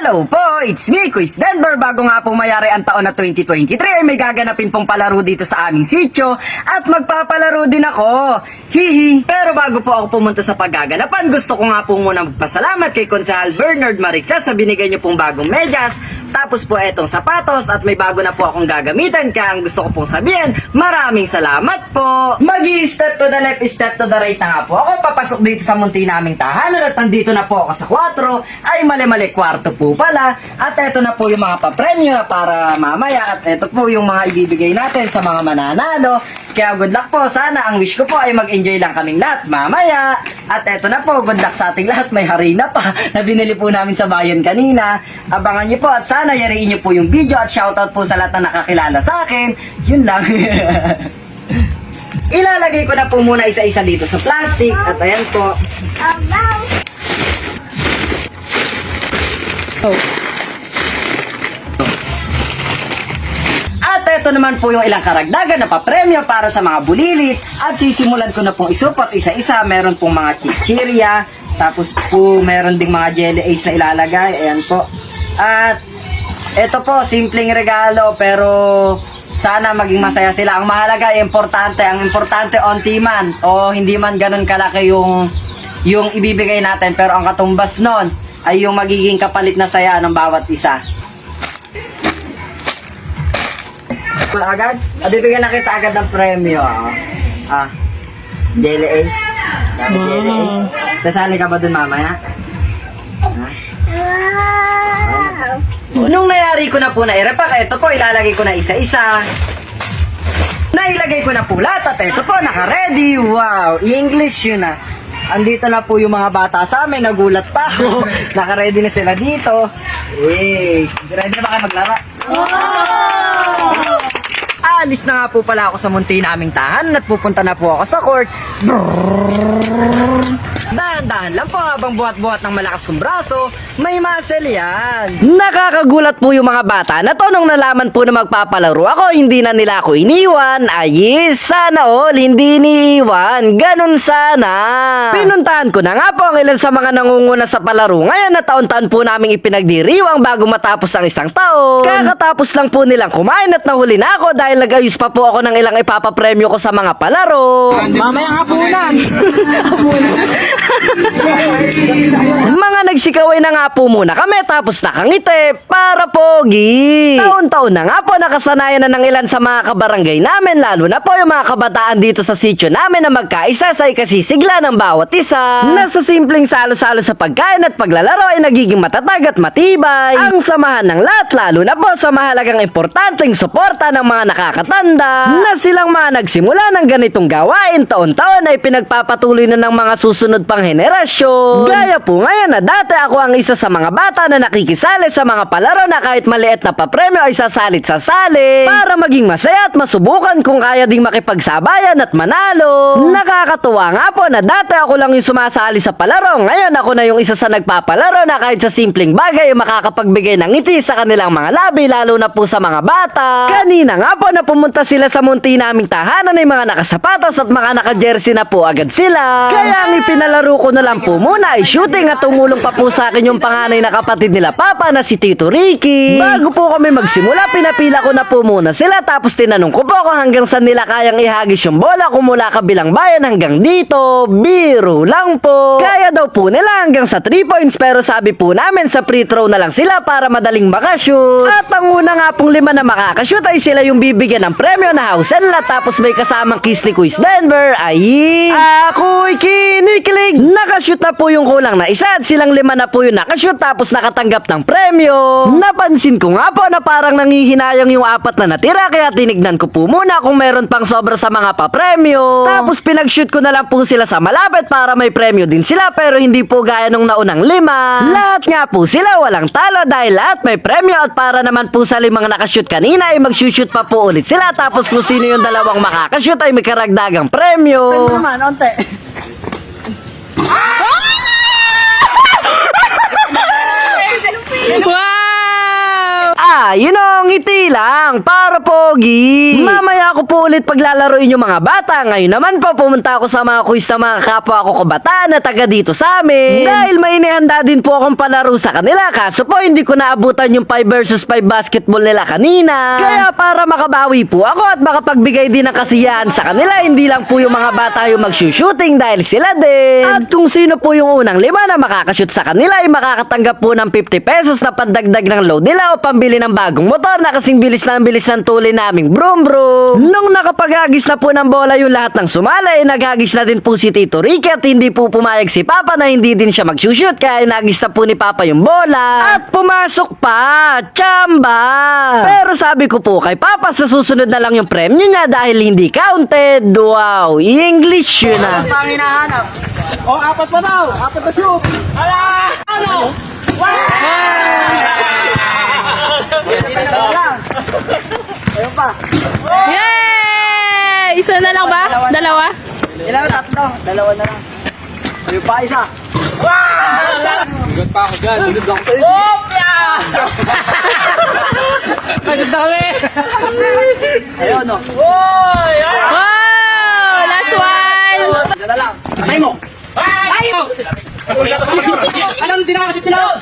Hello po, it's me, Quiz Denver. Bago nga po mayari ang taon na 2023 ay may gaganapin pong palaro dito sa aming sitio at magpapalaro din ako. Hihi. Pero bago po ako pumunta sa paggaganapan, gusto ko nga po muna magpasalamat kay Konsehal Bernard Marixas sa binigay niyo pong bagong medyas. Tapos po etong sapatos at may bago na po akong gagamitan, kaya ang gusto ko pong sabihin, maraming salamat po. Mag-i-step to the left, step to the right na nga po ako. Papasok dito sa munti naming tahanan at nandito na po ako sa 4. Ay mali-mali, kwarto po pala. At eto na po yung mga papremyo para mamaya. At eto po yung mga ibibigay natin sa mga mananalo. Kaya good luck po. Sana ang wish ko po ay mag-enjoy lang kaming lahat mamaya. At eto na po, good luck sa ating lahat. May harina pa na binili po namin sa bayan kanina. Abangan niyo po at sana yariin niyo po yung video at shoutout po sa lahat na nakakilala sa akin. Yun lang. Ilalagay ko na po muna isa-isa dito sa plastic. At ayan po. Oh. At ito naman po yung ilang karagdagan na papremyo para sa mga bulilit. At sisimulan ko na pong isupot isa-isa. Meron pong mga chichirya. Tapos po meron ding mga jelly ace na ilalagay. Ayan po. At ito po, simpleng regalo pero sana maging masaya sila. Ang mahalaga, ang importante onti man o hindi man ganun kalaki yung ibibigay natin, pero ang katumbas nun ay yung magiging kapalit na saya ng bawat isa. Agad? Bibigyan na kita agad ng premyo. Jelly Ace. Jelly Ace. Sasali ka ba dun mamaya? Nung nayari ko na po na i-repack, ito po ilalagay ko na isa-isa. Nailagay ko na po lahat at ito po naka-ready. Wow, English yun ah. Andito na po yung mga bata sa amin, nagulat pa ako. Naka-ready na sila dito. Hey, ready na ba kayo maglaro? Alis na nga po pala ako sa munti naming tahanan at pupunta na po ako sa court. Dahan-dahan lang po habang buhat-buhat ng malakas kong braso, may muscle yan. Nakakagulat po yung mga bata na to nung nalaman po na magpapalaro ako, hindi na nila ako iniwan. Ay, sana all, hindi iniiwan. Ganun sana. Pinuntahan ko na nga po ang ilan sa mga nangunguna sa palaro ngayon na taon-taon po naming ipinagdiriwang bago matapos ang isang taon. Kakatapos lang po nilang kumain at nahuli na ako dahil nag-ayos pa po ako ng ilang ipapapremyo ko sa mga palaro. Mamaya hapunan. Mga nagsikaway na nga po muna kami tapos nakangiti para pogi. Taon-taon na nga po nakasanayan na ng ilan sa mga kabarangay namin, lalo na po yung mga kabataan dito sa sitio namin na magkaisa sa ikasisigla ng bawat isa. Nasa simpleng salo-salo sa pagkain at paglalaro ay nagiging matatag at matibay ang samahan ng lahat, lalo na po sa mahalagang importanteng suporta ng mga nakakatanda na silang mga nagsimula ng ganitong gawain taon-taon ay pinagpapatuloy na ng mga susunod pang henerasyon. Gaya po ngayon na dati ako ang isa sa mga bata na nakikisali sa mga palaro na kahit maliit na papremyo ay sasalit-sasali para maging masaya at masubukan kung kaya ding makipagsabayan at manalo. Nakakatuwa nga po na dati ako lang yung sumasali sa palaro, ngayon ako na yung isa sa nagpapalaro na kahit sa simpleng bagay ay makakapagbigay ng ngiti sa kanilang mga labi, lalo na po sa mga bata. Kanina nga po na pumunta sila sa munti naming tahanan ay mga nakasapatos at mga naka-jersey na po agad sila. Kaya ang ipinalaro ko na lang po muna ay shooting at tumulong pa po sa akin yung panganay na kapatid nila Papa na si Tito Ricky. Bago po kami magsimula, pinapila ko na po muna sila tapos tinanong ko po kung hanggang saan nila kayang ihagis yung bola kung mula kabilang bayan hanggang dito. Biro lang po. Kaya daw po nila hanggang sa 3 points pero sabi po namin sa free throw na lang sila para madaling makashoot. At ang una nga pong 5 na makakashoot ay sila yung bibigyan ng premyo na house and lot tapos may kasamang kiss ni Quiz Denver. Ay, ako'y kinikilig. Nakashoot na po yung kulang na isa at silang 5 na po yung nakashoot tapos nakatanggap ng premyo. Napansin ko nga po na parang nangihinayang yung 4 na natira kaya tinignan ko po muna kung meron pang sobra sa mga papremyo. Tapos pinag-shoot ko na lang po sila sa malapit para may premyo din sila pero hindi po gaya nung naunang 5. Lahat nga po sila walang talo dahil lahat may premyo at para naman po sa 5 nakashoot kanina ay mag-shoot pa po ulit sila tapos kung sino yung 2 makakashoot ay may karagdagang premyo. Ito naman, onte. Wow! Yun o, ngiti lang, para pogi. Mamaya ko po ulit paglalaroin yung mga bata. Ngayon naman po pumunta ako sa mga quiz na mga kapwa ko kabataan na taga dito sa amin. Dahil may inihanda din po akong palaro sa kanila. Kaso po hindi ko naabutan yung 5 versus 5 basketball nila kanina. Kaya para makabawi po ako at makapagbigay din ng kasiyahan sa kanila, hindi lang po yung mga bata yung mag-shooting dahil sila din. At kung sino po yung unang 5 na makakashoot sa kanila ay makakatanggap po ng 50 pesos na pandagdag ng load nila o pambili ng bagong motor na kasing bilis ng tuloy naming brum brum. Nung nakapagagis na po ng bola yung lahat ng sumala, naghagis na din po si Tito Ricky at hindi po pumayag si Papa na hindi din siya mag-shoot kaya nagis na po ni Papa yung bola. At pumasok pa, tsamba. Pero sabi ko po kay Papa sa susunod na lang yung premyo niya dahil hindi counted. Wow, English yun ah. Ang hinahanap. O, 4 pa daw. 4 na shoot. Ala! Ano? Ayun pa. Yay! Isa na lang ba? Dalawa? Ilan? 3. 2 na lang. Ayun pa, isa. Agad pa ako dyan. Agad lang tayo. Opya! Agad kami. Ayun, no. Wow! Last one! Diyan na lang. Patay mo. Patay mo! Anong di na kasi sila?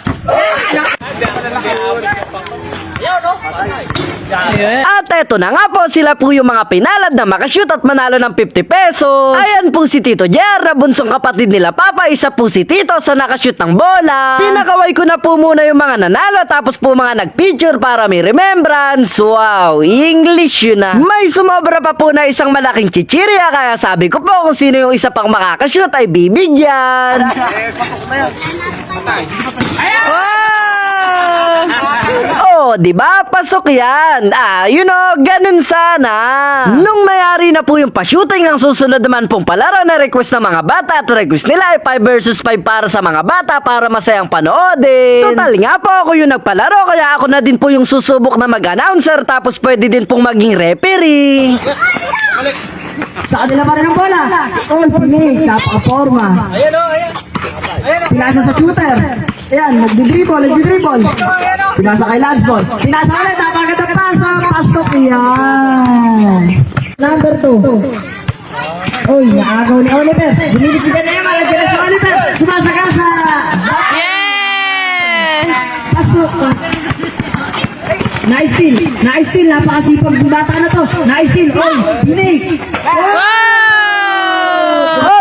At eto na nga po, sila po yung mga pinalad na makashoot at manalo ng 50 pesos. Ayan po si Tito Jer, na bunsong kapatid nila Papa. Isa po si Tito sa nakashoot ng bola. Pinakaway ko na po muna yung mga nanalo, tapos po mga nagpicture para may remembrance. Wow, English yun na. May sumobra pa po na isang malaking chichirya, kaya sabi ko po kung sino yung isa pang makakashoot ay bibigyan. Oh, di ba? Pasok yan. You know, ganun sana. Nung mayari na po yung pa-shooting, ang susunod naman pong palaro na request ng mga bata at request nila ay 5 versus 5 para sa mga bata para masayang panoodin. Total nga po ako yung nagpalaro, kaya ako na din po yung susubok na mag-announcer tapos pwede din pong maging referee. Sa kanila pa rin ang bola. All finish. Napaka-forma. Ayan o, ayan. Pinasa sa shooter. Ayan, nagdi-dribble. Pinasa kay Lansball. Pinasa ulit, agad ang pasa. Pasok yan. Number 2. Uy, naagaw ni Oliver. Binibigyan na naman. Nagdiras si Oliver. Sumasagasa. Yes! Pasok. Nice steal. Napakasipag ng bata na to. Nice steal. Uy, binig. Wow!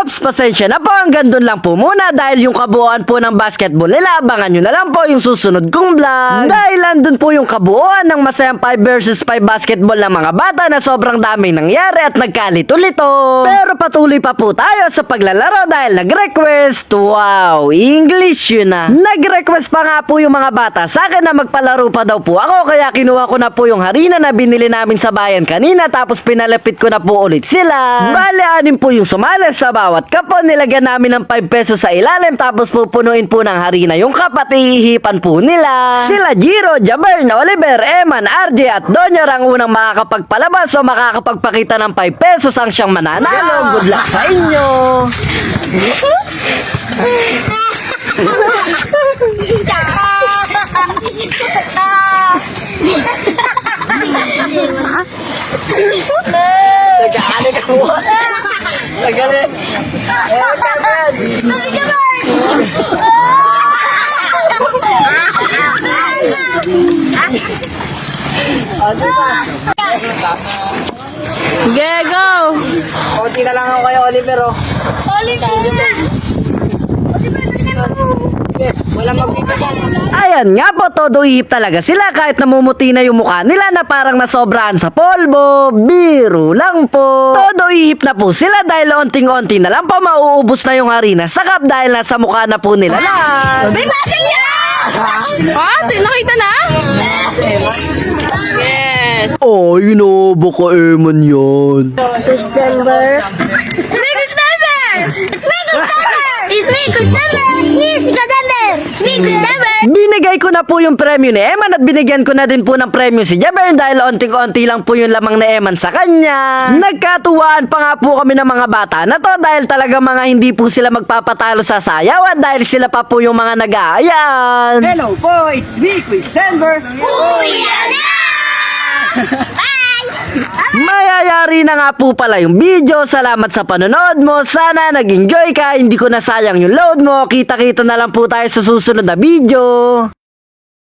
Oops, pasensya na po, hanggang doon lang po muna dahil yung kabuuan po ng basketball nila, abangan nyo na lang po yung susunod kong vlog. Dahil andun po yung kabuuan ng masayang 5 versus 5 basketball ng mga bata na sobrang daming nangyari at nagkalito-lito. Pero patuloy pa po tayo sa paglalaro dahil nag-request. Wow, English yun na. Nag-request pa nga po yung mga bata sa akin na magpalaro pa daw po ako, kaya kinuha ko na po yung harina na binili namin sa bayan kanina tapos pinalapit ko na po ulit sila. Bale, 6 po yung sumali sa bawat kapon, nilagyan namin ng 5 pesos sa ilalim tapos pupunuin po ng harina yung cup at ihihipan po nila. Sila Giro, Jabern, Oliver, Eman, RJ at Donyor ang unang makakapagpalabas o makakapagpakita ng 5 pesos ang siyang mananalo. Good luck sa inyo! Nag-aalig ako. Nagalit. Go! Konti na lang ako kay Oliver, oh. Walang magbibigay. Ayan nga po, todo ihip talaga sila kahit namumuti na yung mukha nila na parang nasobrahan sa polvo. Biro lang po. Todo ihip na po sila dahil onting-onti na lang po mauubos na yung harina sa cup dahil nasa mukha na po nila lahat. May muscle niya! Nakita na? Yes! Oh, baka Eman yan. Binigay ko na po yung premyo ni Eman at binigyan ko na din po ng premyo si Jabern dahil onting-onti lang po yung lamang ni Eman sa kanya. Nagkatuwaan pa nga po kami ng mga bata na to dahil talaga mga hindi po sila magpapatalo sa sayawan dahil sila pa po yung mga nag-aayan. Hello po, it's me, Quiz Denver. Kuya na! Mayayari na nga po pala yung video. Salamat sa panonood mo. Sana nag-enjoy ka. Hindi ko nasayang yung load mo. Kita-kita na lang po tayo sa susunod na video.